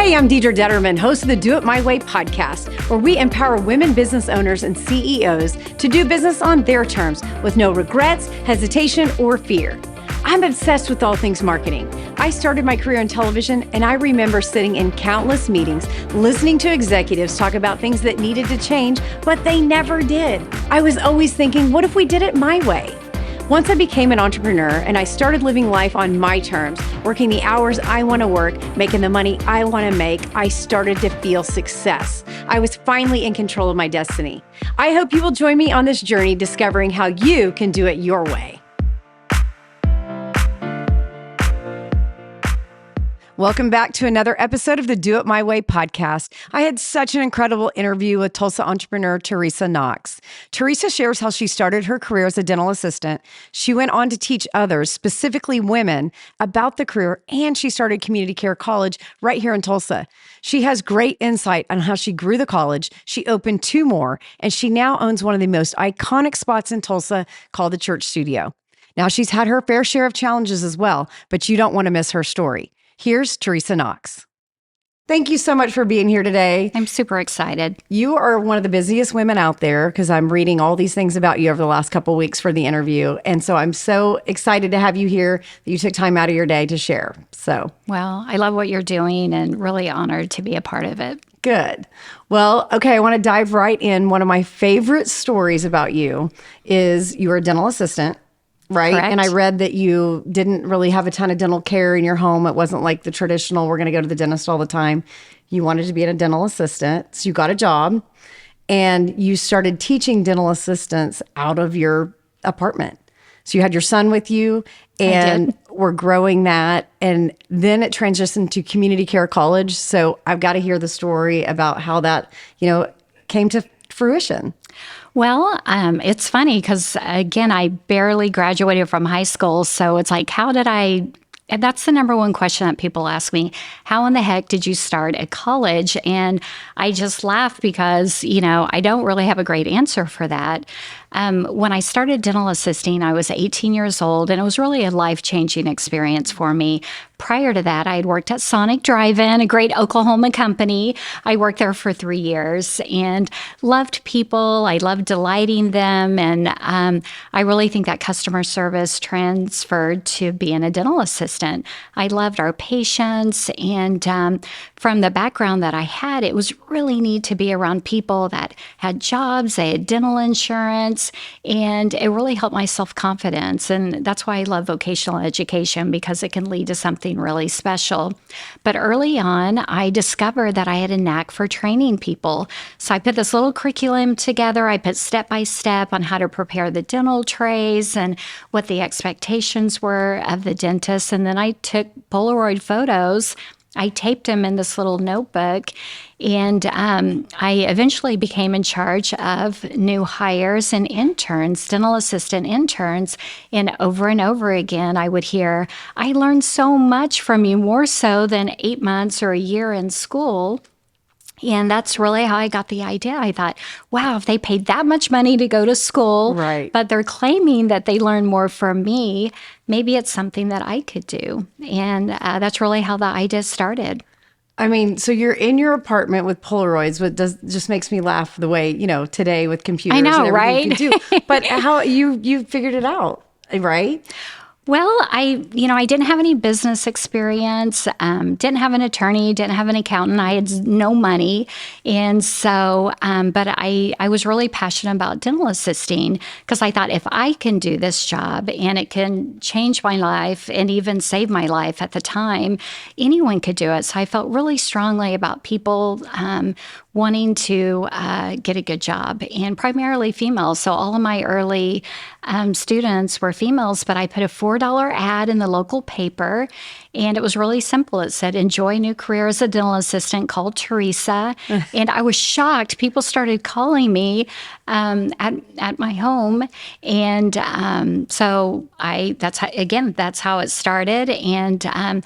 Hey, I'm Deidre Detterman, host of the Do It My Way podcast, where we empower women business owners and CEOs to do business on their terms with no regrets, hesitation, or fear. I'm obsessed with all things marketing. I started my career in television, and I remember sitting in countless meetings, listening to executives talk about things that needed to change, but they never did. I was always thinking, what if we did it my way? Once I became an entrepreneur and I started living life on my terms, working the hours I want to work, making the money I want to make, I started to feel success. I was finally in control of my destiny. I hope you will join me on this journey discovering how you can do it your way. Welcome back to another episode of the Do It My Way podcast. I had such an incredible interview with Tulsa entrepreneur Teresa Knox. Teresa shares how she started her career as a dental assistant. She went on to teach others, specifically women, about the career, and she started community care college right here in Tulsa. She has great insight on how she grew the college. She opened 2 more, and she now owns one of the most iconic spots in Tulsa called the Church Studio. Now, she's had her fair share of challenges as well, but you don't want to miss her story. Here's Teresa Knox. Thank you so much for being here today. I'm super excited. You are one of the busiest women out there because I'm reading all these things about you over the last couple of weeks for the interview. And so I'm so excited to have you here that you took time out of your day to share. Well, I love what you're doing and really honored to be a part of it. Good. Well, okay, I want to dive right in. One of my favorite stories about you is you were a dental assistant. Right. Correct. And I read that you didn't really have a ton of dental care in your home. It wasn't like the traditional, we're going to go to the dentist all the time. You wanted to be a dental assistant. So you got a job and you started teaching dental assistants out of your apartment. So you had your son with you and we're growing that. And then it transitioned to community care college. So I've got to hear the story about how that, came to fruition. Well, it's funny because, again, I barely graduated from high school. So it's like, and that's the number one question that people ask me. How in the heck did you start at college? And I just laugh because, I don't really have a great answer for that. When I started dental assisting, I was 18 years old, and it was really a life-changing experience for me. Prior to that, I had worked at Sonic Drive-In, a great Oklahoma company. I worked there for 3 years and loved people. I loved delighting them. And I really think that customer service transferred to being a dental assistant. I loved our patients. And from the background that I had, it was really neat to be around people that had jobs, they had dental insurance, and it really helped my self-confidence. And that's why I love vocational education, because it can lead to something really special. But early on, I discovered that I had a knack for training people. So I put this little curriculum together. I put step-by-step on how to prepare the dental trays and what the expectations were of the dentist. And then I took Polaroid photos. I taped them in this little notebook, and I eventually became in charge of new hires and interns, dental assistant interns, and over again, I would hear, I learned so much from you, more so than 8 months or a year in school. And that's really how I got the idea. I thought, wow, if they paid that much money to go to school, right, but they're claiming that they learned more from me, maybe it's something that I could do. And that's really how the idea started. I mean, so you're in your apartment with Polaroids, but just makes me laugh the way, today with computers I know, and everything right? you can do. But how you figured it out, right? Well, I didn't have any business experience, didn't have an attorney, didn't have an accountant. I had no money. And so, but I was really passionate about dental assisting because I thought if I can do this job and it can change my life and even save my life at the time, anyone could do it. So I felt really strongly about people wanting to get a good job, and primarily females. So all of my early students were females, but I put a $4 ad in the local paper, and it was really simple. It said, enjoy a new career as a dental assistant, called Teresa. And I was shocked. People started calling me at my home. And so that's how it started. And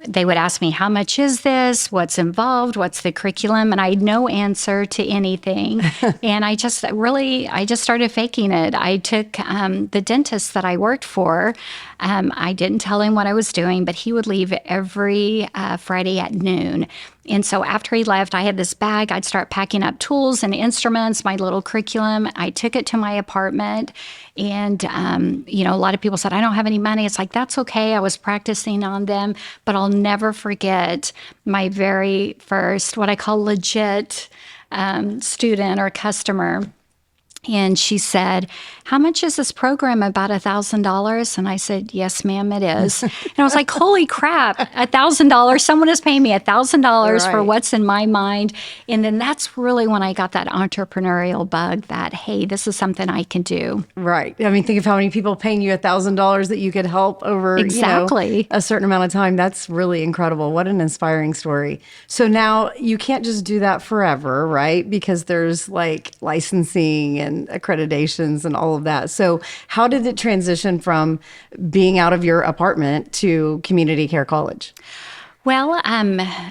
they would ask me, how much is this? What's involved? What's the curriculum? And I had no answer to anything. And I just started faking it. I took the dentist that I worked for. I didn't tell him what I was doing, but he would leave every Friday at noon. And so after he left, I had this bag. I'd start packing up tools and instruments, my little curriculum. I took it to my apartment. And, a lot of people said, I don't have any money. It's like, that's okay. I was practicing on them. But I'll never forget my very first, what I call legit student or customer. And she said, how much is this program? About $1,000? And I said, yes, ma'am, it is. And I was like, holy crap, $1,000. Someone is paying me $1,000 for what's in my mind. And then that's really when I got that entrepreneurial bug that, hey, this is something I can do. Right. I mean, think of how many people paying you $1,000 that you could help over a certain amount of time. That's really incredible. What an inspiring story. So now you can't just do that forever, right? Because there's like licensing and accreditations and all of that. So how did it transition from being out of your apartment to community care college? Well,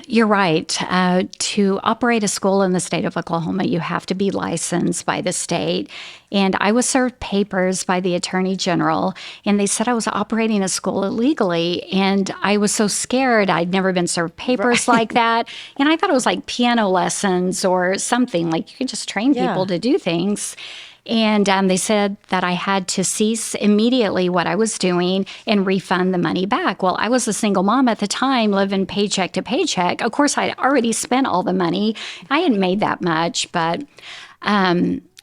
you're right. To operate a school in the state of Oklahoma, you have to be licensed by the state. And I was served papers by the Attorney General, and they said I was operating a school illegally. And I was so scared. I'd never been served papers like that. And I thought it was like piano lessons or something, like you could just train people to do things. And they said that I had to cease immediately what I was doing and refund the money back. Well, I was a single mom at the time, living paycheck to paycheck. Of course, I'd already spent all the money. I hadn't made that much, but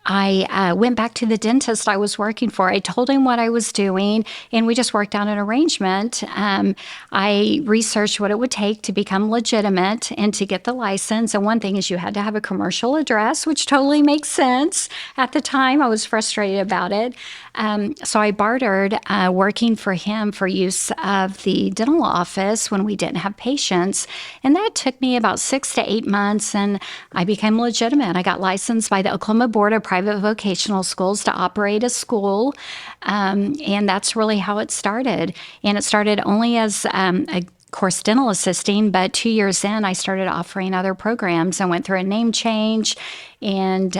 I went back to the dentist I was working for. I told him what I was doing, and we just worked out an arrangement. I researched what it would take to become legitimate and to get the license. And one thing is you had to have a commercial address, which totally makes sense. At the time, I was frustrated about it. So I bartered working for him for use of the dental office when we didn't have patients. And that took me about 6 to 8 months, and I became legitimate. I got licensed by the Oklahoma Board of Private Vocational Schools to operate a school. And that's really how it started. And it started only as a course dental assisting, but 2 years in, I started offering other programs and went through a name change. And,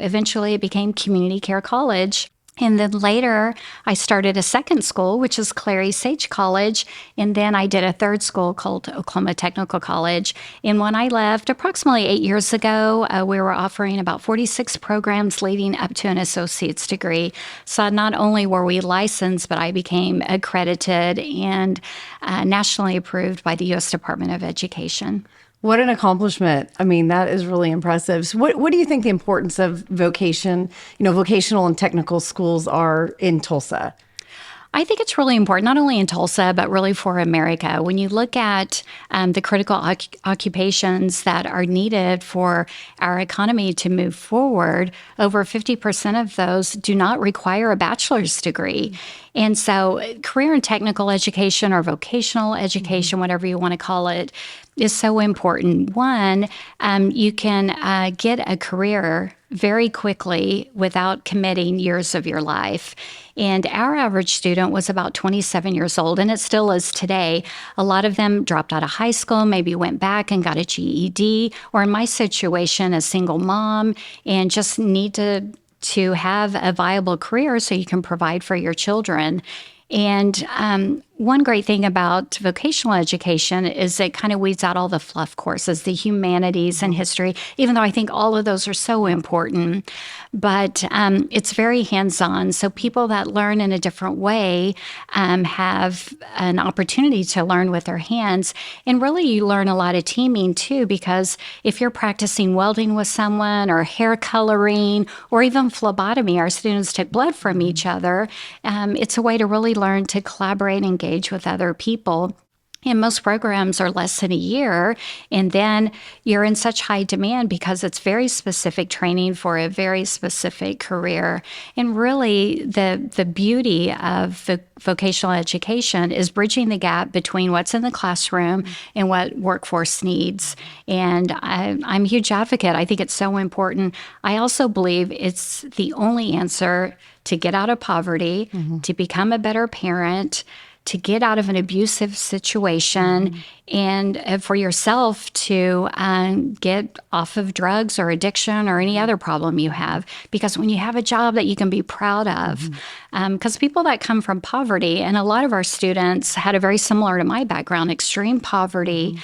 eventually it became Community Care College. And then later, I started a second school, which is Clary Sage College. And then I did a third school called Oklahoma Technical College. And when I left approximately 8 years ago, we were offering about 46 programs leading up to an associate's degree. So not only were we licensed, but I became accredited and nationally approved by the U.S. Department of Education. What an accomplishment. I mean, that is really impressive. So what do you think the importance of vocational and technical schools are in Tulsa? I think it's really important, not only in Tulsa, but really for America. When you look at the critical occupations that are needed for our economy to move forward, over 50% of those do not require a bachelor's degree. And so career and technical education or vocational education, whatever you want to call it, is so important. One, you can get a career very quickly without committing years of your life. And our average student was about 27 years old, and it still is today. A lot of them dropped out of high school, maybe went back and got a GED, or in my situation, a single mom, and just need to have a viable career so you can provide for your children. And one great thing about vocational education is it kind of weeds out all the fluff courses, the humanities and history, even though I think all of those are so important. But it's very hands-on. So people that learn in a different way have an opportunity to learn with their hands. And really, you learn a lot of teaming, too, because if you're practicing welding with someone or hair coloring or even phlebotomy, our students took blood from each other. It's a way to really learn to collaborate and engage with other people. And most programs are less than a year, and then you're in such high demand because it's very specific training for a very specific career. And really, the beauty of the vocational education is bridging the gap between what's in the classroom and what workforce needs. And I'm a huge advocate. I think it's so important. I also believe it's the only answer to get out of poverty, to become a better parent, to get out of an abusive situation, and for yourself to get off of drugs or addiction or any other problem you have. Because when you have a job that you can be proud of, because people that come from poverty, and a lot of our students had a very similar to my background, extreme poverty,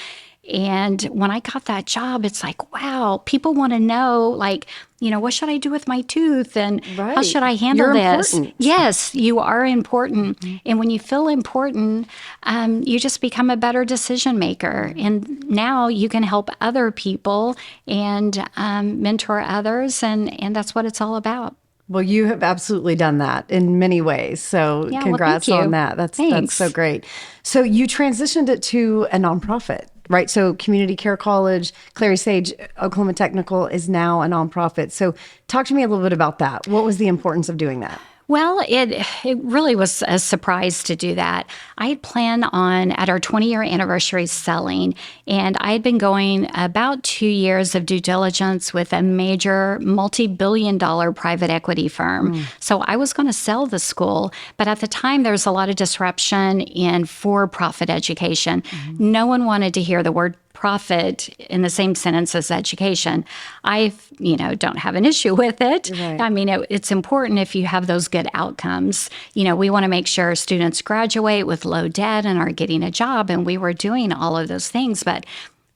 And when I got that job, it's like, wow, people want to know, like, what should I do with my tooth? And how should I handle this? Important. Yes, you are important. And when you feel important, you just become a better decision maker. And now you can help other people and mentor others. And that's what it's all about. Well, you have absolutely done that in many ways. So congrats on that. That's so great. So you transitioned it to a nonprofit, right? So Community Care College, Clary Sage, Oklahoma Technical is now a nonprofit. So talk to me a little bit about that. What was the importance of doing that? Well, it really was a surprise to do that. I had planned on, at our 20-year anniversary, selling, and I had been going about 2 years of due diligence with a major multi-billion-dollar private equity firm. So I was going to sell the school, but at the time there was a lot of disruption in for-profit education. No one wanted to hear the word profit in the same sentence as education. I, don't have an issue with it. Right. I mean, it's important if you have those good outcomes. We want to make sure students graduate with low debt and are getting a job. And we were doing all of those things, but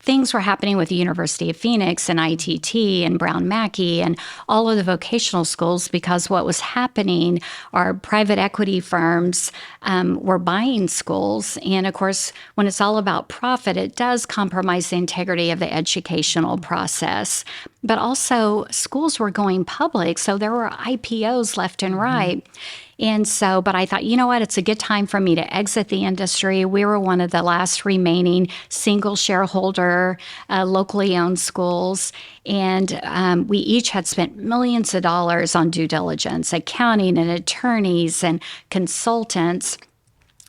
things were happening with the University of Phoenix and ITT and Brown Mackie and all of the vocational schools because what was happening are private equity firms were buying schools. And of course, when it's all about profit, it does compromise the integrity of the educational process. But also, schools were going public, so there were IPOs left and right. And so, but I thought, you know what, it's a good time for me to exit the industry. We were one of the last remaining single shareholder, locally owned schools. And we each had spent millions of dollars on due diligence, accounting and attorneys and consultants.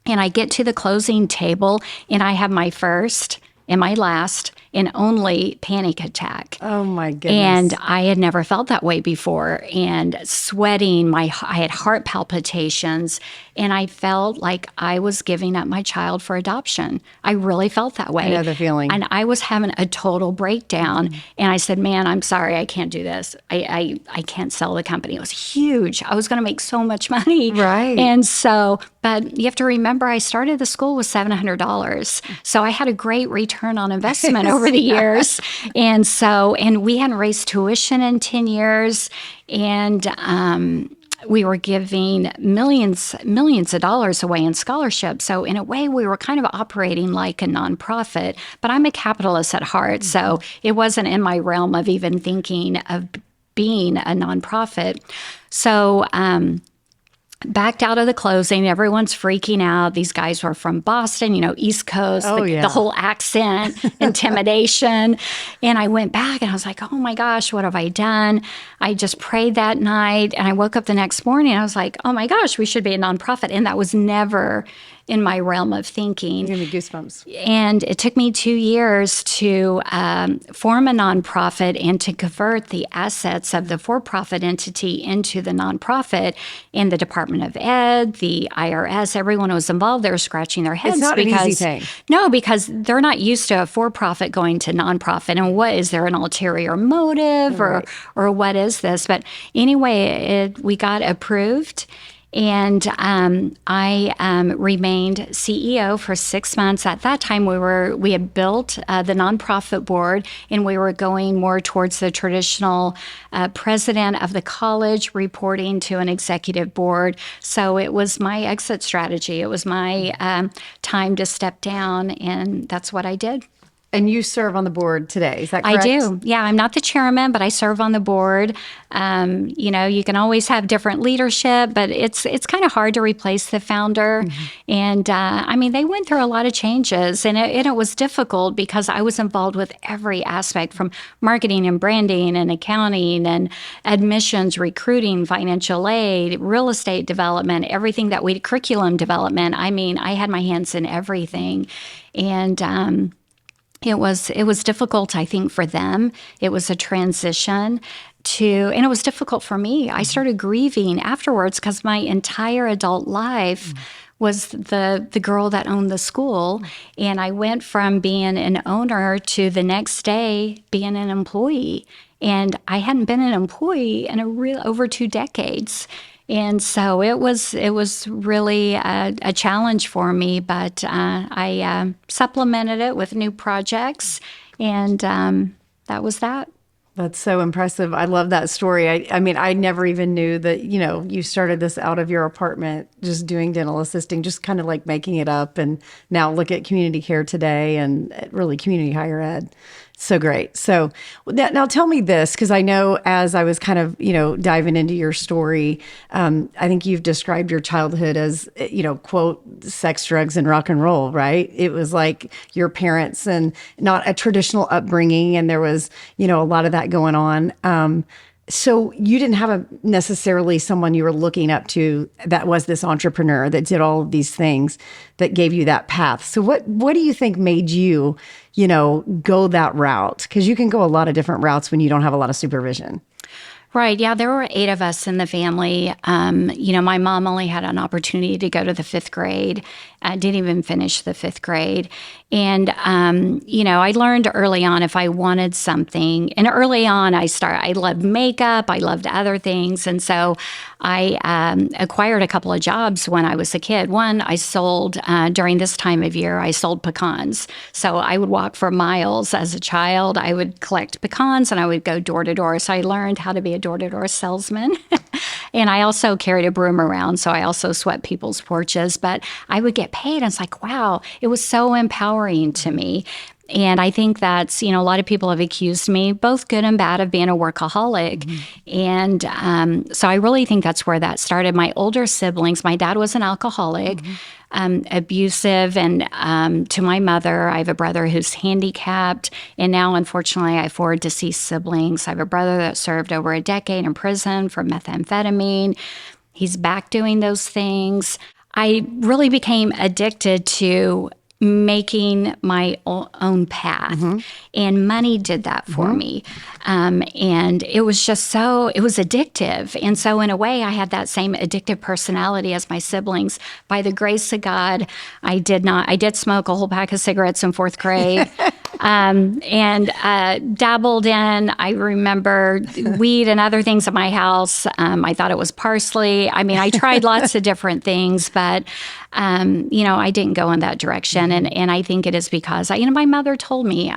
And I get to the closing table and I have my first and my last and only panic attack. Oh my goodness. And I had never felt that way before. And sweating, I had heart palpitations, and I felt like I was giving up my child for adoption. I really felt that way. I know the feeling. And I was having a total breakdown. And I said, man, I'm sorry, I can't do this. I can't sell the company. It was huge. I was going to make so much money. Right. And so, but you have to remember, I started the school with $700. So I had a great return on investment over the years. And so, and we hadn't raised tuition in 10 years. And we were giving millions of dollars away in scholarships. So in a way, we were kind of operating like a nonprofit. But I'm a capitalist at heart. So it wasn't in my realm of even thinking of being a nonprofit. So, backed out of the closing. Everyone's freaking out. These guys were from Boston, East Coast, the whole accent, intimidation. And I went back and I was like, oh my gosh, what have I done? I just prayed that night and I woke up the next morning and I was like, oh my gosh, we should be a nonprofit. And that was never in my realm of thinking. Give me goosebumps. And it took me 2 years to form a nonprofit and to convert the assets of the for-profit entity into the nonprofit. And the Department of Ed, the IRS, everyone who was involved, they were scratching their heads. It's not an easy thing. No, because they're not used to a for-profit going to nonprofit. And what is there an ulterior motive or what is this? But anyway, we got approved. And I remained CEO for 6 months. At that time, we had built the nonprofit board, and we were going more towards the traditional president of the college reporting to an executive board. So it was my exit strategy. It was my time to step down, and that's what I did. And you serve on the board today, is that correct? I do. Yeah, I'm not the chairman, but I serve on the board. You can always have different leadership, but it's kind of hard to replace the founder. And they went through a lot of changes, and it was difficult because I was involved with every aspect from marketing and branding and accounting and admissions, recruiting, financial aid, real estate development, everything that curriculum development. I had my hands in everything. And it was difficult, I think, for them. It was a transition and it was difficult for me. I started grieving afterwards because my entire adult life was the girl that owned the school. And I went from being an owner to the next day being an employee. And I hadn't been an employee in over 2 decades. And so it was really a challenge for me, but I supplemented it with new projects, and that was that. That's so impressive. I love that story. I mean, I never even knew that, you started this out of your apartment, just doing dental assisting, just kind of like making it up. And now look at community care today and really community higher ed. So great. So now tell me this, because I know as I was kind of, diving into your story, I think you've described your childhood as, quote, sex, drugs, and rock and roll, right? It was like your parents and not a traditional upbringing. And there was, a lot of that going on. So you didn't have necessarily someone you were looking up to that was this entrepreneur that did all of these things that gave you that path. So what do you think made you, go that route? Because you can go a lot of different routes when you don't have a lot of supervision. Right. Yeah, there were 8 of us in the family. My mom only had an opportunity to go to the 5th grade. I didn't even finish the 5th grade. And, I learned early on if I wanted something. And early on, I loved makeup. I loved other things. And so I acquired a couple of jobs when I was a kid. One, I sold, during this time of year, I sold pecans. So I would walk for miles as a child. I would collect pecans and I would go door to door. So I learned how to be a door-to-door salesman. And I also carried a broom around, so I also swept people's porches. But I would get paid, and it's like, wow, it was so empowering to me. And I think that's, a lot of people have accused me, both good and bad, of being a workaholic. Mm-hmm. And so I really think that's where that started. My older siblings, my dad was an alcoholic, abusive, and to my mother, I have a brother who's handicapped. And now, unfortunately, I have 4 deceased siblings. I have a brother that served over a decade in prison for methamphetamine. He's back doing those things. I really became addicted to making my own path. Mm-hmm. And money did that for me. And it was just it was addictive. And so in a way, I had that same addictive personality as my siblings. By the grace of God, I did smoke a whole pack of cigarettes in 4th grade. And dabbled in, I remember, weed and other things at my house. I thought it was parsley. I mean, I tried lots of different things, but, I didn't go in that direction. And I think it is because, my mother told me,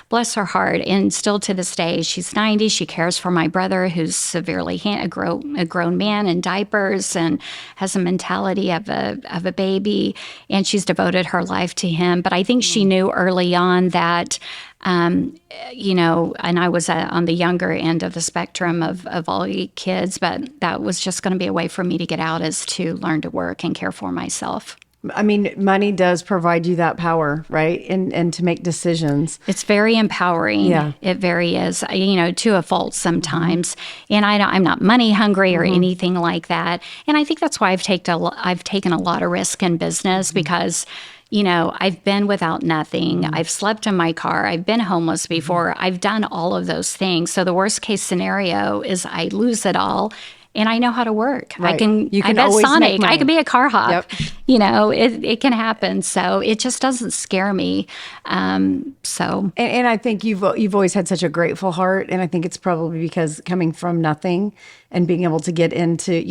bless her heart, and still to this day, she's 90. She cares for my brother, who's severely a grown man in diapers and has a mentality of a baby, and she's devoted her life to him. But I think she knew early on that, and I was on the younger end of the spectrum of all kids, but that was just going to be a way for me to get out, is to learn to work and care for myself. Money does provide you that power, right? And to make decisions. It's very empowering. Yeah. It very is, to a fault sometimes. And I'm not money hungry or anything like that. And I think that's why I've taken a lot of risk in business, because I've been without nothing. I've slept in my car. I've been homeless before. I've done all of those things. So the worst case scenario is I lose it all, and I know how to work. Right. I bet always Sonic. make money. I could be a car hop. Yep. It can happen. So it just doesn't scare me. And I think you've always had such a grateful heart, and I think it's probably because coming from nothing and being able to get into,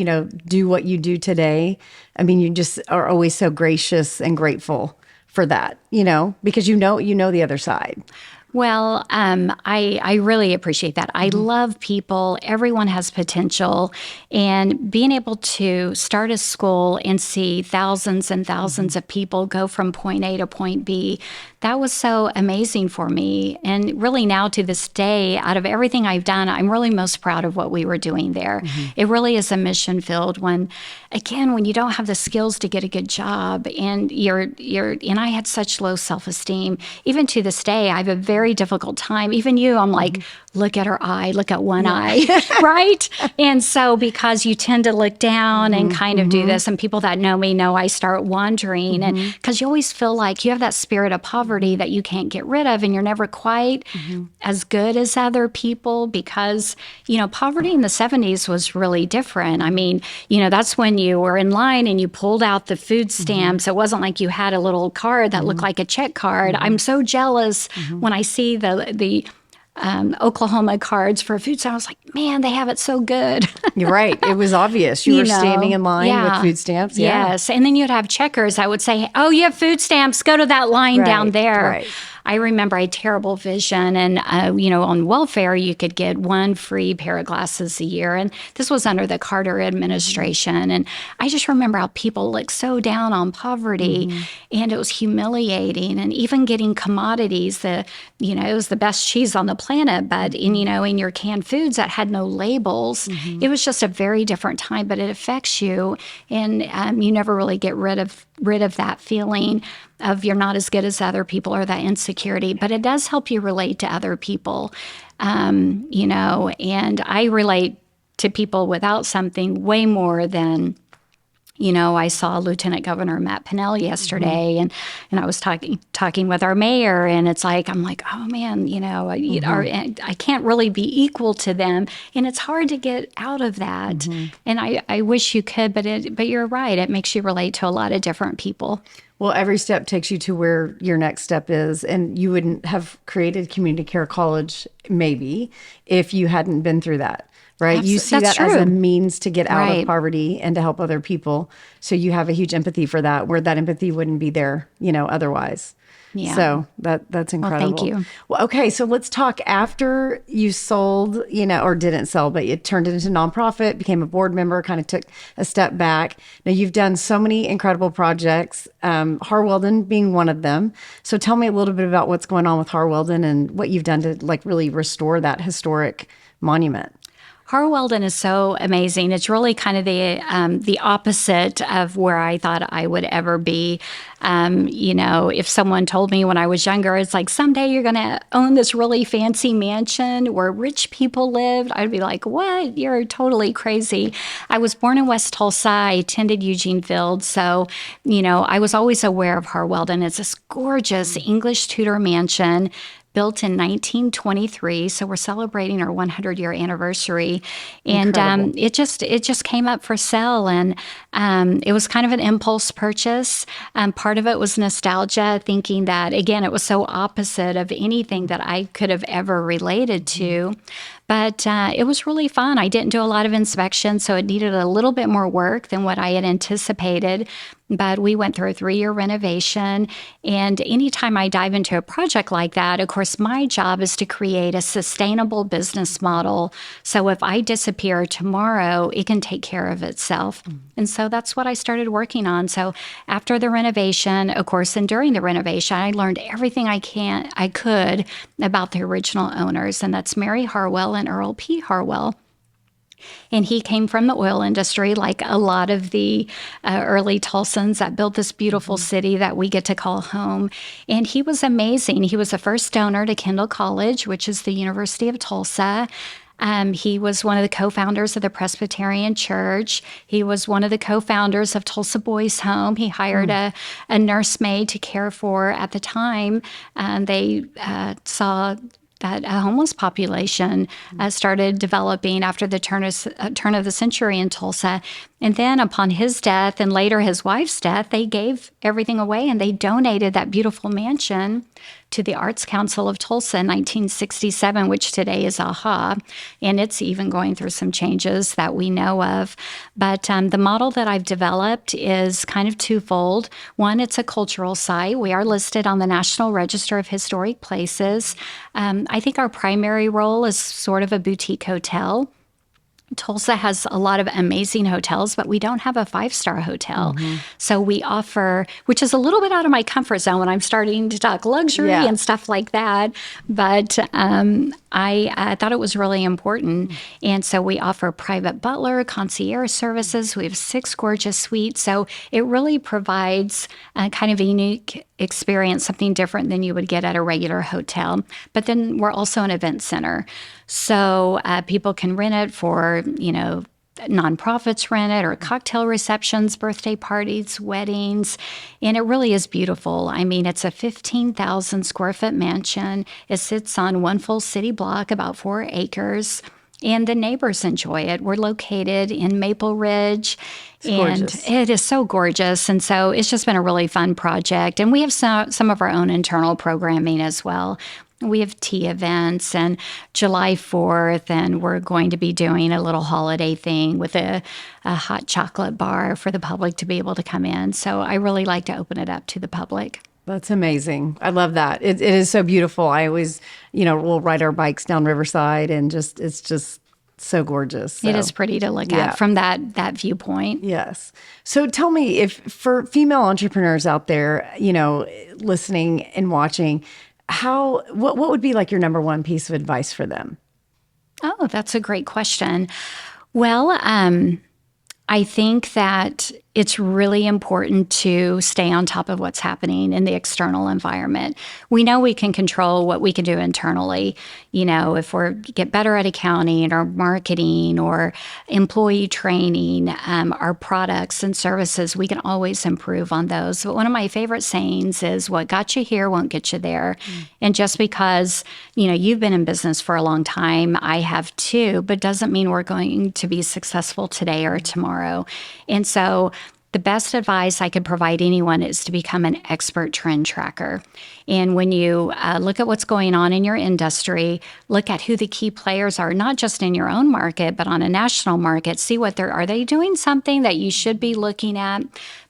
do what you do today. You just are always so gracious and grateful for that, because you know the other side. Well, I really appreciate that. I love people. Everyone has potential. And being able to start a school and see thousands and thousands of people go from point A to point B, that was so amazing for me. And really now to this day, out of everything I've done, I'm really most proud of what we were doing there. It really is a mission field when you don't have the skills to get a good job, and and I had such low self-esteem. Even to this day, I have a very difficult time. Even I'm like, look at her eye, look at one eye, right? And so because you tend to look down and kind of do this, and people that know me know I start wandering, and because you always feel like you have that spirit of poverty that you can't get rid of, and you're never quite as good as other people, because, poverty in the 70s was really different. That's when you were in line and you pulled out the food stamps. It wasn't like you had a little card that looked like a check card. I'm so jealous when I see the Oklahoma cards for a food stamp. I was like, man, they have it so good. You're right. It was obvious. You were standing in line with food stamps. Yeah. Yes. And then you'd have checkers. I would say, oh, you have food stamps. Go to that line down there. Right. I remember I had terrible vision. And, on welfare, you could get one free pair of glasses a year. And this was under the Carter administration. And I just remember how people looked so down on poverty. And it was humiliating. And even getting commodities, it was the best cheese on the planet. But, in your canned foods that had no labels, it was just a very different time. But it affects you. And you never really get rid of that feeling of you're not as good as other people or that insecurity, but it does help you relate to other people, and I relate to people without something way more than, I saw Lieutenant Governor Matt Pinnell yesterday, and I was talking with our mayor, and it's like, I'm like, oh man, I can't really be equal to them, and it's hard to get out of that. And I wish you could, but you're right, it makes you relate to a lot of different people. Well, every step takes you to where your next step is, and you wouldn't have created Community Care College maybe if you hadn't been through that. Right. You see that as a means to get out of poverty and to help other people. So you have a huge empathy for that, where that empathy wouldn't be there, otherwise. Yeah. So that's incredible. Well, thank you. Well, okay. So let's talk after you sold, or didn't sell, but you turned it into nonprofit, became a board member, kind of took a step back. Now you've done so many incredible projects, Harwelden being one of them. So tell me a little bit about what's going on with Harwelden and what you've done to really restore that historic monument. Harwelden is so amazing. It's really kind of the opposite of where I thought I would ever be. If someone told me when I was younger, it's like, someday you're going to own this really fancy mansion where rich people lived, I'd be like, what? You're totally crazy. I was born in West Tulsa. I attended Eugene Field. So, I was always aware of Harwelden. It's this gorgeous English Tudor mansion built in 1923, so we're celebrating our 100-year anniversary, and it just came up for sale, and it was kind of an impulse purchase. Part of it was nostalgia, thinking that, again, it was so opposite of anything that I could have ever related to. But it was really fun. I didn't do a lot of inspections, so it needed a little bit more work than what I had anticipated. But we went through a 3-year renovation. And anytime I dive into a project like that, of course, my job is to create a sustainable business model. So if I disappear tomorrow, it can take care of itself. And so that's what I started working on. So after the renovation, of course, and during the renovation, I learned everything I could about the original owners. And that's Mary Harwell and Earl P. Harwell. And he came from the oil industry, like a lot of the early Tulsans that built this beautiful city that we get to call home. And he was amazing. He was the first donor to Kendall College, which is the University of Tulsa. He was one of the co-founders of the Presbyterian Church. He was one of the co-founders of Tulsa Boys Home. He hired a nursemaid to care for, at the time, they saw that a homeless population started developing after the turn of the century in Tulsa. And then upon his death and later his wife's death, they gave everything away and they donated that beautiful mansion to the Arts Council of Tulsa in 1967, which today is AHA. And it's even going through some changes that we know of. But the model that I've developed is kind of twofold. One, it's a cultural site. We are listed on the National Register of Historic Places. I think our primary role is sort of a boutique hotel. Tulsa has a lot of amazing hotels, but we don't have a 5-star hotel. So we offer, which is a little bit out of my comfort zone when I'm starting to talk luxury and stuff like that. But I thought it was really important. And so we offer private butler, concierge services. We have 6 gorgeous suites. So it really provides kind of a unique experience, something different than you would get at a regular hotel. But then we're also an event center. So people can rent it for, nonprofits rent it, or cocktail receptions, birthday parties, weddings. And it really is beautiful. I mean, it's a 15,000 square foot mansion. It sits on one full city block, about 4 acres. and the neighbors enjoy it. We're located in Maple Ridge, It's gorgeous. it is so gorgeous. And so it's just been a really fun project. And we have some of our own internal programming as well. We have tea events and July 4th, and we're going to be doing a little holiday thing with a hot chocolate bar for the public to be able to come in. So I really like to open it up to the public. That's amazing. I love that. It is so beautiful. I always, we'll ride our bikes down Riverside and it's just so gorgeous. So, it is pretty to look at from that viewpoint. Yes. So tell me, if for female entrepreneurs out there, listening and watching, what would be like your number one piece of advice for them? Oh, that's a great question. Well, I think that it's really important to stay on top of what's happening in the external environment. We know we can control what we can do internally. If we get better at accounting or marketing or employee training, our products and services, we can always improve on those. But one of my favorite sayings is, what got you here won't get you there. And just because, you've been in business for a long time, I have too, but doesn't mean we're going to be successful today or tomorrow. And so the best advice I could provide anyone is to become an expert trend tracker. And when you look at what's going on in your industry, look at who the key players are, not just in your own market, but on a national market. See are they doing something that you should be looking at?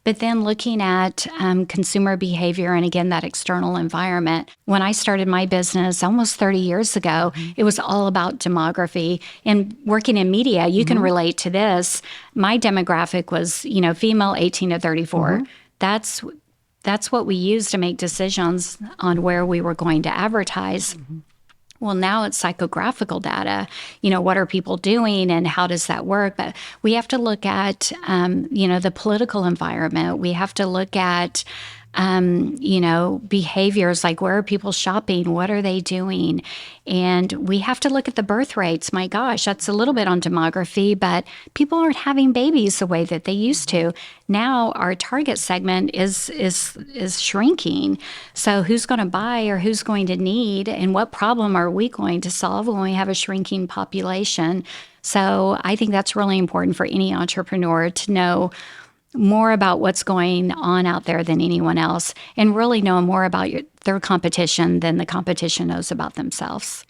But then looking at consumer behavior and, again, that external environment. When I started my business almost 30 years ago, it was all about demography. And working in media, you can relate to this. My demographic was, female 18 to 34. That's what we used to make decisions on where we were going to advertise. Well, now it's psychographical data. What are people doing and how does that work? But we have to look at, the political environment. We have to look at, behaviors like, where are people shopping? What are they doing? And we have to look at the birth rates. My gosh, that's a little bit on demography, but people aren't having babies the way that they used to. Now our target segment is shrinking. So who's going to buy or who's going to need, and what problem are we going to solve when we have a shrinking population? So I think that's really important for any entrepreneur to know more about what's going on out there than anyone else, and really know more about their competition than the competition knows about themselves.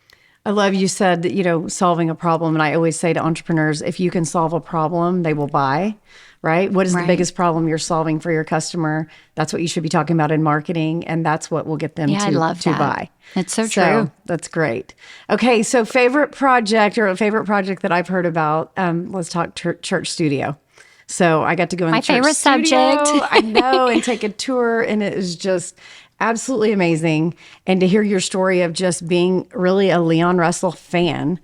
I love you said, solving a problem. And I always say to entrepreneurs, if you can solve a problem, they will buy, right? What is the biggest problem you're solving for your customer? That's what you should be talking about in marketing. And that's what will get them to buy. It's so true. That's great. Okay. So favorite project that I've heard about, let's talk church studio. So I got to go in my the church favorite studio, subject. I know, and take a tour, and it is just absolutely amazing. And to hear your story of just being really a Leon Russell fan,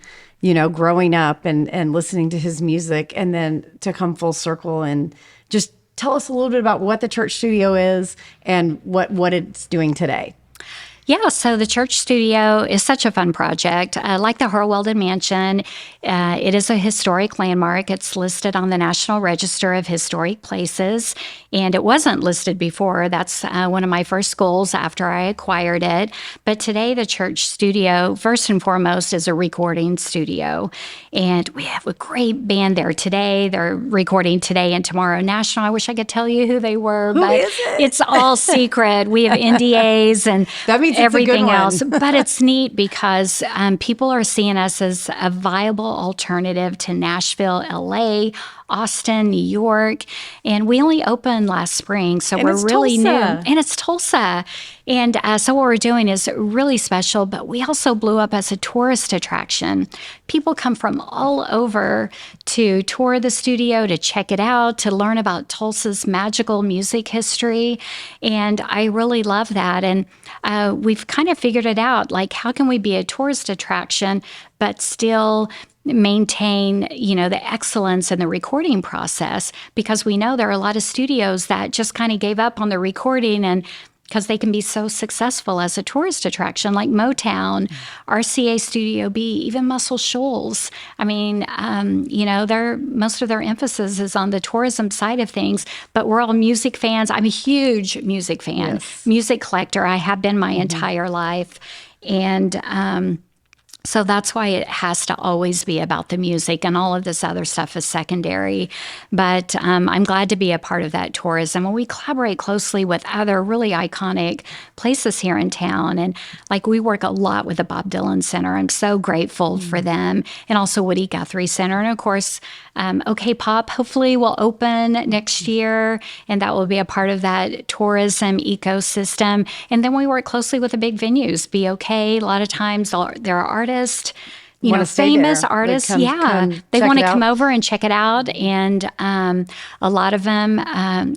growing up and listening to his music, and then to come full circle and just tell us a little bit about what the church studio is and what it's doing today. Yeah, so the church studio is such a fun project. Like the Harwelden Mansion, it is a historic landmark. It's listed on the National Register of Historic Places, and it wasn't listed before. That's one of my first goals after I acquired it. But today, the church studio, first and foremost, is a recording studio, and we have a great band there today. They're recording today and tomorrow national. I wish I could tell you who they were, but it's all secret. We have NDAs and that means everything else. But it's neat because people are seeing us as a viable alternative to Nashville, LA, Austin, New York. And we only opened last spring, so we're really new. And it's Tulsa. And so what we're doing is really special, but we also blew up as a tourist attraction. People come from all over to tour the studio, to check it out, to learn about Tulsa's magical music history. And I really love that. And we've kind of figured it out, like, how can we be a tourist attraction, but still maintain, the excellence in the recording process? Because we know there are a lot of studios that just kind of gave up on the recording, and because they can be so successful as a tourist attraction, like Motown, RCA Studio B, even Muscle Shoals. I mean, most of their emphasis is on the tourism side of things, but we're all music fans. I'm a huge music fan, music collector. I have been my entire life. And So that's why it has to always be about the music, and all of this other stuff is secondary. But I'm glad to be a part of that tourism. And we collaborate closely with other really iconic places here in town. And like we work a lot with the Bob Dylan Center. I'm so grateful for them. And also Woody Guthrie Center. And of course, OK Pop hopefully will open next year. And that will be a part of that tourism ecosystem. And then we work closely with the big venues, BOK. A lot of times there are artists, famous artists. They want to come over and check it out. And a lot of them,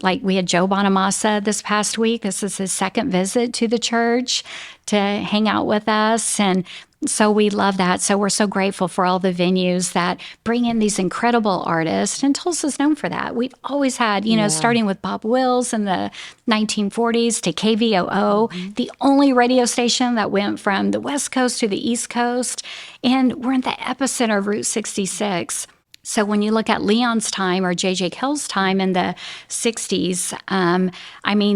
like we had Joe Bonamassa this past week. This is his second visit to the church to hang out with us. And so we love that. So we're so grateful for all the venues that bring in these incredible artists. And Tulsa's known for that. We've always had, starting with Bob Wills in the 1940s to KVOO, the only radio station that went from the West Coast to the East Coast. And we're in the epicenter of Route 66. So when you look at Leon's time or J.J. Kell's time in the 60s,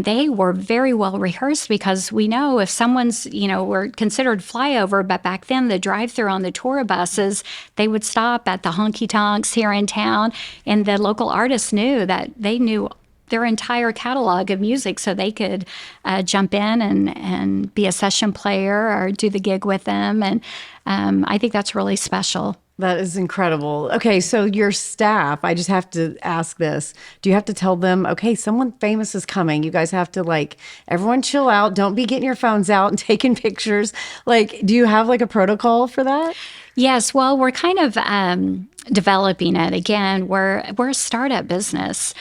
they were very well rehearsed, because we know if someone's, were considered flyover, but back then the drive-through on the tour buses, they would stop at the honky-tonks here in town, and the local artists knew that they knew their entire catalog of music, so they could jump in and be a session player or do the gig with them. And I think that's really special. That is incredible. Okay, so your staff, I just have to ask this. Do you have to tell them, okay, someone famous is coming? You guys have to everyone chill out. Don't be getting your phones out and taking pictures. Do you have a protocol for that? Yes, well, we're kind of developing it. Again, we're a startup business.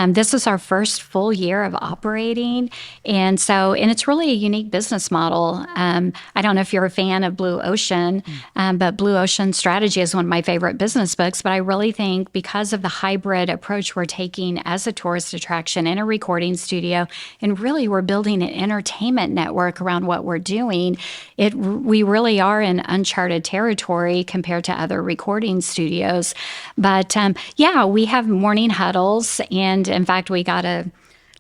This is our first full year of operating. And it's really a unique business model. I don't know if you're a fan of Blue Ocean, but Blue Ocean Strategy is one of my favorite business books. But I really think because of the hybrid approach we're taking as a tourist attraction in a recording studio, and really we're building an entertainment network around what we're doing, we really are in uncharted territory compared to other recording studios. But we have morning huddles. And in fact, we got a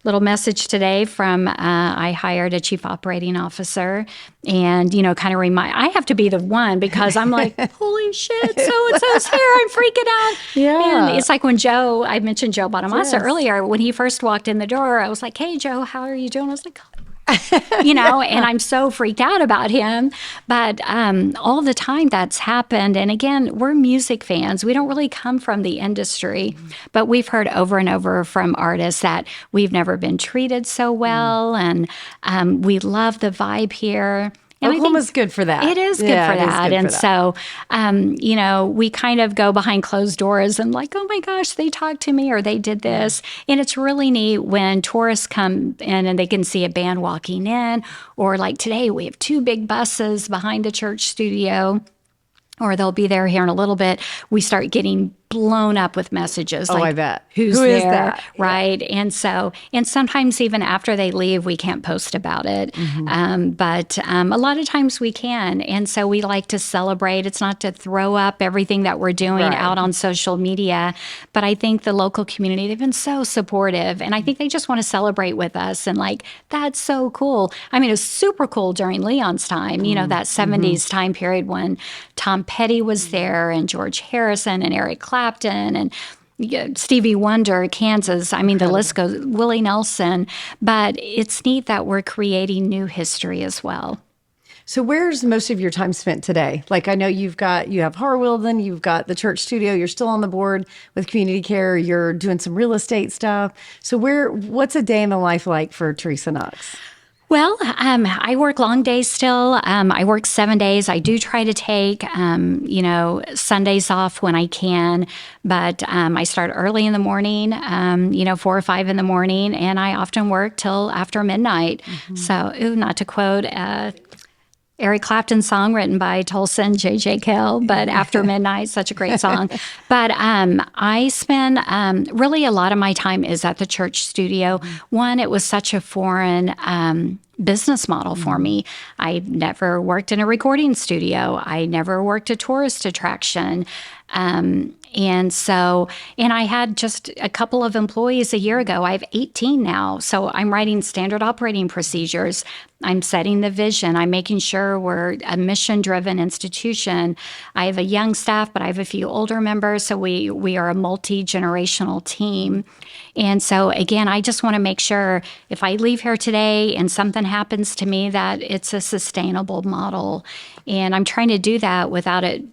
little message today from, I hired a chief operating officer, and, kind of I have to be the one, because I'm like, holy shit, so-and-so's here, I'm freaking out. Yeah. And it's like when I mentioned Joe Bonamassa earlier, when he first walked in the door, I was like, hey, Joe, how are you doing? I was like, and I'm so freaked out about him. But all the time that's happened. And again, we're music fans. We don't really come from the industry, but we've heard over and over from artists that we've never been treated so well. And we love the vibe here. And Oklahoma's good for that. It is good for that. And so, we kind of go behind closed doors and oh my gosh, they talked to me or they did this. And it's really neat when tourists come in and they can see a band walking in, or today we have 2 big buses behind the church studio, or they'll be there here in a little bit. We start getting blown up with messages. I bet. Who there, is that? Right. Yeah. And sometimes even after they leave, we can't post about it. But a lot of times we can. And so we like to celebrate. It's not to throw up everything that we're doing out on social media. But I think the local community, they've been so supportive. And I think they just want to celebrate with us. And that's so cool. It was super cool during Leon's time, that 70s time period when Tom Petty was there, and George Harrison and Eric Clapton and Stevie Wonder, Kansas. The list goes, Willie Nelson. But it's neat that we're creating new history as well. So where's most of your time spent today? I know you have Harwelden, you've got the church studio, you're still on the board with Community Care, you're doing some real estate stuff. So what's a day in the life like for Teresa Knox? Well, I work long days still. I work 7 days. I do try to take, Sundays off when I can, but I start early in the morning, 4 or 5 in the morning, and I often work till after midnight. So, not to quote Eric Clapton's song written by Tulsan, J.J. Kell, but After Midnight, such a great song. But I spend really a lot of my time is at the church studio. One, it was such a foreign business model for me. I never worked in a recording studio. I never worked a tourist attraction. And And so, and I had just a couple of employees a year ago. I have 18 now. So I'm writing standard operating procedures. I'm setting the vision. I'm making sure we're a mission-driven institution. I have a young staff, but I have a few older members. So we are a multi-generational team. And so, again, I just want to make sure if I leave here today and something happens to me, that it's a sustainable model. And I'm trying to do that without it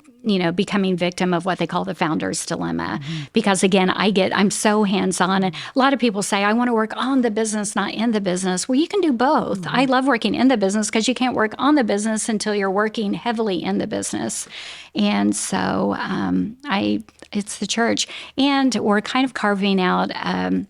becoming victim of what they call the founder's dilemma. Because again, I'm so hands-on. And a lot of people say, I want to work on the business, not in the business. Well, you can do both. I love working in the business because you can't work on the business until you're working heavily in the business. And so it's the church. And we're kind of carving out a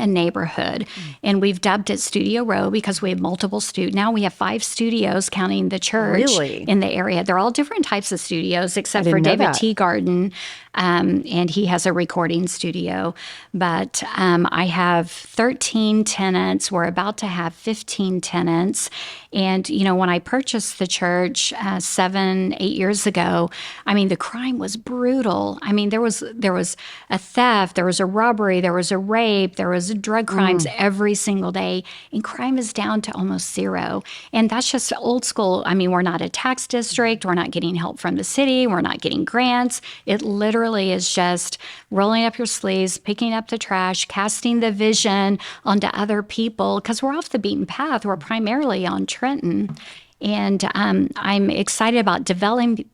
neighborhood. And we've dubbed it Studio Row because we have multiple now we have 5 studios counting the church in the area. They're all different types of studios except for David Teagarden. And he has a recording studio. But I have 13 tenants. We're about to have 15 tenants. And, when I purchased the church 7-8 years ago, the crime was brutal. There was a theft, there was a robbery, there was a rape, there was drug crimes every single day. And crime is down to almost zero. And that's just old school. We're not a tax district. We're not getting help from the city. We're not getting grants. It literally is just rolling up your sleeves, picking up the trash, casting the vision onto other people, because we're off the beaten path. We're primarily on Trenton. And I'm excited about developing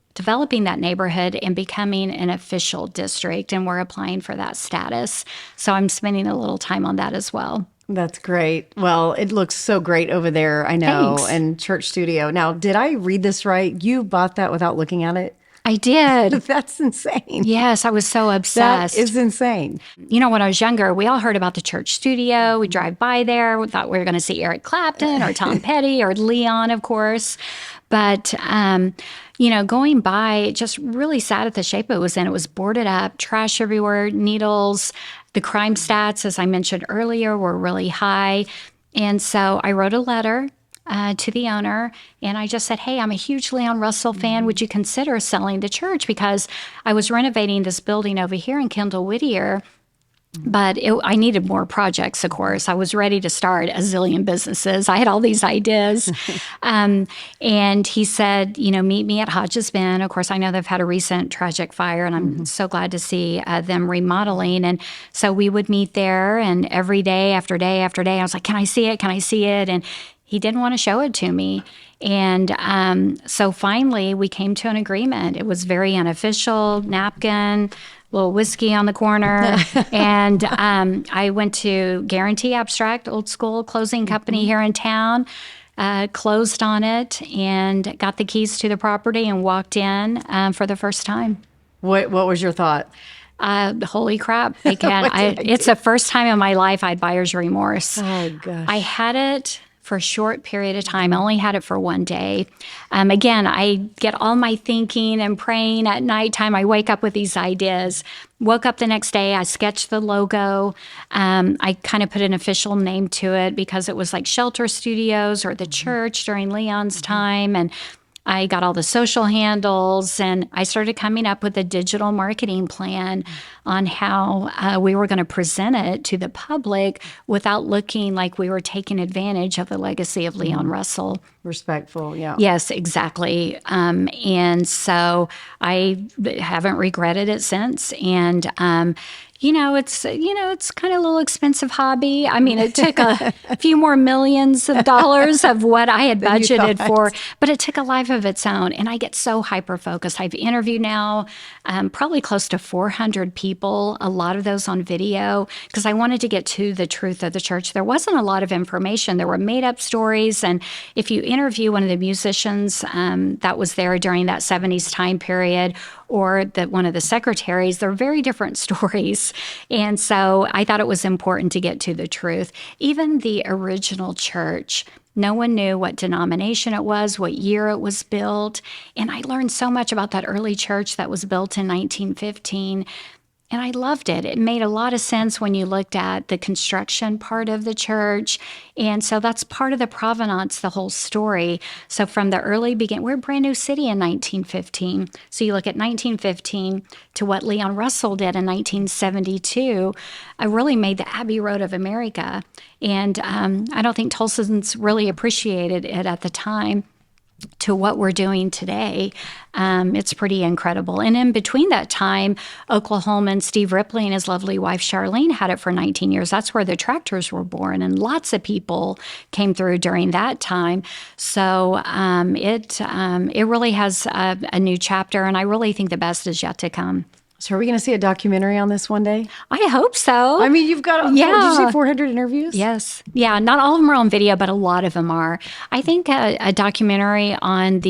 that neighborhood and becoming an official district, and we're applying for that status. So I'm spending a little time on that as well. That's great. Well, it looks so great over there, I know, Thanks. and Church Studio. Now, did I read this right? You bought that without looking at it? I did. That's insane. Yes, I was so obsessed. That is insane. When I was younger, we all heard about the Church Studio. We'd drive by there. We thought we were going to see Eric Clapton or Tom Petty or Leon, of course. But, going by, just really sad at the shape it was in. It was boarded up, trash everywhere, needles. The crime stats, as I mentioned earlier, were really high. And so I wrote a letter to the owner, and I just said, hey, I'm a huge Leon Russell fan. Would you consider selling the church? Because I was renovating this building over here in Kendall Whittier, but I needed more projects, of course. I was ready to start a zillion businesses. I had all these ideas. And he said, meet me at Hodges Bend. Of course, I know they've had a recent tragic fire, and I'm so glad to see them remodeling. And so we would meet there, and every day after day after day, I was like, can I see it? Can I see it? And he didn't want to show it to me. And so finally, we came to an agreement. It was very unofficial, napkin, little whiskey on the corner. And I went to Guarantee Abstract, old school closing company here in town, closed on it, and got the keys to the property and walked in for the first time. What was your thought? Holy crap. It's the first time in my life I had buyer's remorse. Oh, gosh. I had it for a short period of time. I only had it for one day. Again, I get all my thinking and praying at nighttime. I wake up with these ideas. Woke up the next day, I sketched the logo. I kind of put an official name to it because it was like Shelter Studios or the church during Leon's time. And I got all the social handles, and I started coming up with a digital marketing plan on how we were going to present it to the public without looking like we were taking advantage of the legacy of Leon Russell. Respectful, yeah. Yes, exactly. And so I haven't regretted it since. And it's kind of a little expensive hobby. It took a few more millions of dollars of what I had budgeted for, but it took a life of its own. And I get so hyper-focused. I've interviewed now probably close to 400 people, a lot of those on video, because I wanted to get to the truth of the church. There wasn't a lot of information. There were made-up stories. And if you interview one of the musicians that was there during that 70s time period, or one of the secretaries, they're very different stories. And so I thought it was important to get to the truth. Even the original church, no one knew what denomination it was, what year it was built. And I learned so much about that early church that was built in 1915. And I loved it. It made a lot of sense when you looked at the construction part of the church. And so that's part of the provenance, the whole story. So from the early beginning, we're a brand new city in 1915. So you look at 1915 to what Leon Russell did in 1972, really made the Abbey Road of America. And I don't think Tulsans really appreciated it at the time to what we're doing today. It's pretty incredible. And in between that time, Oklahoma and Steve Ripley and his lovely wife Charlene had it for 19 years. That's where the tractors were born, and lots of people came through during that time. So it really has a new chapter, and I really think the best is yet to come. So are we going to see a documentary on this one day? I hope so. I mean, you've got, did you say 400 interviews? Yes. Yeah, not all of them are on video, but a lot of them are. I think a documentary on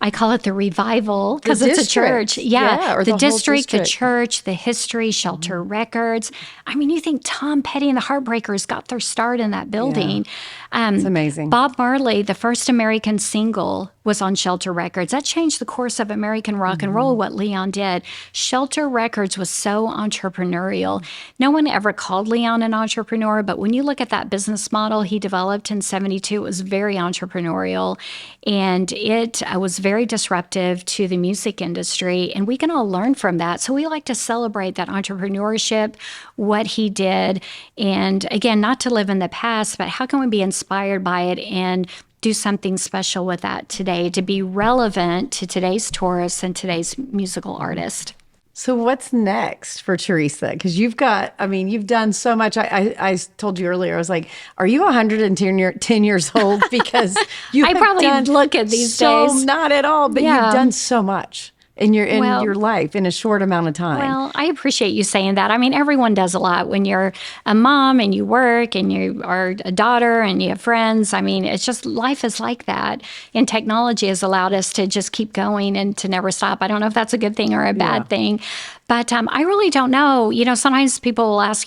I call it the revival, because it's a church. Yeah, or the district, district, the church, the history, shelter records. I mean, you think Tom Petty and the Heartbreakers got their start in that building. It's amazing. Bob Marley, the first American single, was on Shelter Records. That changed the course of American rock and roll, what Leon did. Shelter Records was so entrepreneurial. No one ever called Leon an entrepreneur, but when you look at that business model he developed in 72, it was very entrepreneurial, and it was very disruptive to the music industry, and we can all learn from that. So we like to celebrate that entrepreneurship, what he did, and again, not to live in the past, but how can we be inspired by it and do something special with that today to be relevant to today's tourists and today's musical artists. So what's next for Teresa? Because you've done so much. I told you earlier, I was like, are you 110 years old? Because you I probably look at these days. Not at all, but you've done so much in your life in a short amount of time. Well, I appreciate you saying that. I mean, everyone does a lot when you're a mom and you work and you are a daughter and you have friends. I mean, it's just life is like that. And technology has allowed us to just keep going and to never stop. I don't know if that's a good thing or a bad thing, but I really don't know. Sometimes people will ask,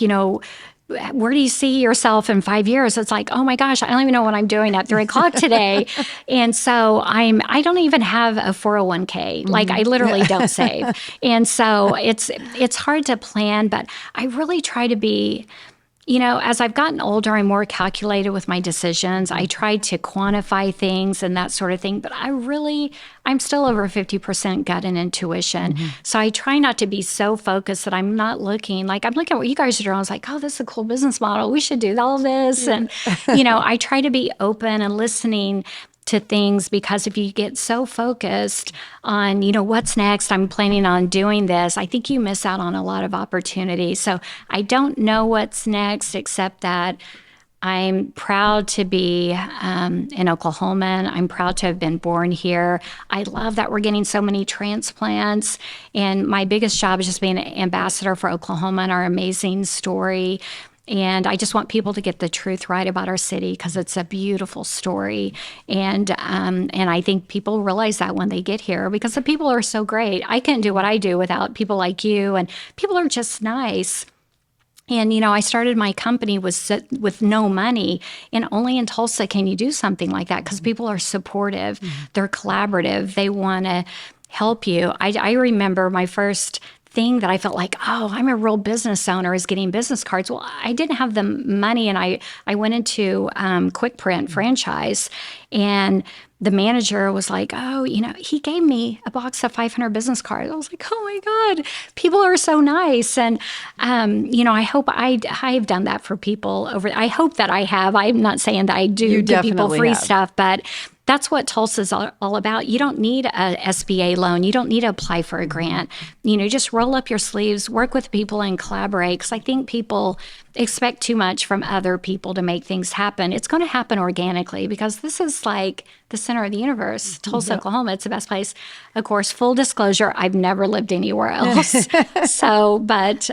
where do you see yourself in 5 years? It's like, oh my gosh, I don't even know what I'm doing at 3:00 today. And so I don't even have a 401k. Like I literally don't save. And so it's hard to plan, but I really try to be, as I've gotten older, I'm more calculated with my decisions. I try to quantify things and that sort of thing, but I'm still over 50% gut and intuition. So I try not to be so focused that I'm not looking, like I'm looking at what you guys are doing. I was like, oh, this is a cool business model. We should do all this. And, I try to be open and listening to things, because if you get so focused on, what's next, I'm planning on doing this, I think you miss out on a lot of opportunities. So I don't know what's next, except that I'm proud to be an Oklahoman. I'm proud to have been born here. I love that we're getting so many transplants. And my biggest job is just being an ambassador for Oklahoma and our amazing story. And I just want people to get the truth right about our city, because it's a beautiful story. And I think people realize that when they get here, because the people are so great. I couldn't do what I do without people like you, and people are just nice. And, I started my company with no money, and only in Tulsa can you do something like that, because people are supportive. They're collaborative. They want to help you. I remember my first thing that I felt like, oh, I'm a real business owner, is getting business cards. Well, I didn't have the money, and I went into Quick Print franchise, and the manager was like, oh, he gave me a box of 500 business cards. I was like, oh my God, people are so nice. And, I hope I've done that for people I hope that I have. I'm not saying that I do give people free stuff, but that's what Tulsa's all about. You don't need a SBA loan. You don't need to apply for a grant. Just roll up your sleeves, work with people, and collaborate. Because I think people expect too much from other people to make things happen. It's going to happen organically, because this is like the center of the universe. Tulsa, Oklahoma, it's the best place. Of course, full disclosure, I've never lived anywhere else. But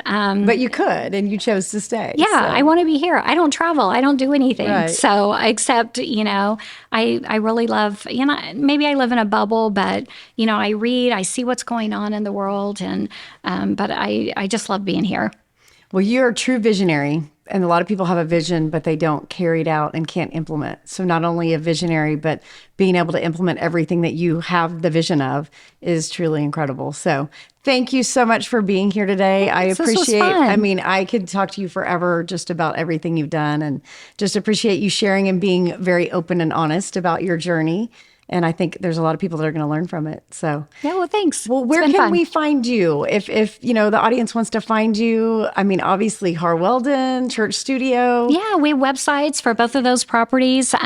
you could, and you chose to stay. Yeah, so. I want to be here. I don't travel. I don't do anything. Right. So except, I really love, maybe I live in a bubble, but, I read, I see what's going on in the world, and but I just love being here. Well, you're a true visionary, and a lot of people have a vision, but they don't carry it out and can't implement. So not only a visionary, but being able to implement everything that you have the vision of is truly incredible. So Thank you so much for being here today. I appreciate, fun. I could talk to you forever just about everything you've done, and just appreciate you sharing and being very open and honest about your journey. And I think there's a lot of people that are going to learn from it. So, Yeah, well, thanks. well, where can we find you? If the audience wants to find you, obviously Harwelden, Church Studio. Yeah, we have websites for both of those properties. You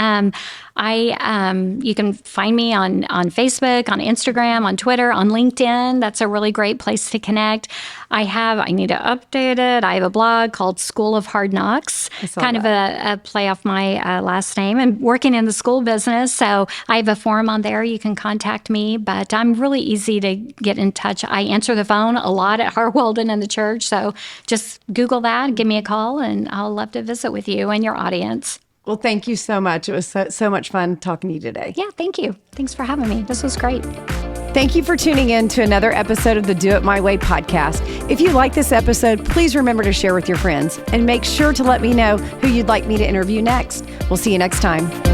can find me on Facebook, on Instagram, on Twitter, on LinkedIn. That's a really great place to connect. I need to update it. I have a blog called School of Hard Knocks, kind of a play off my last name, and working in the school business. So I have a forum on there. You can contact me, but I'm really easy to get in touch. I answer the phone a lot at Harwelden and the church. So just Google that, give me a call, and I'll love to visit with you and your audience. Well, thank you so much. It was so much fun talking to you today. Yeah, thank you. Thanks for having me. This was great. Thank you for tuning in to another episode of the Do It My Way podcast. If you like this episode, please remember to share with your friends, and make sure to let me know who you'd like me to interview next. We'll see you next time.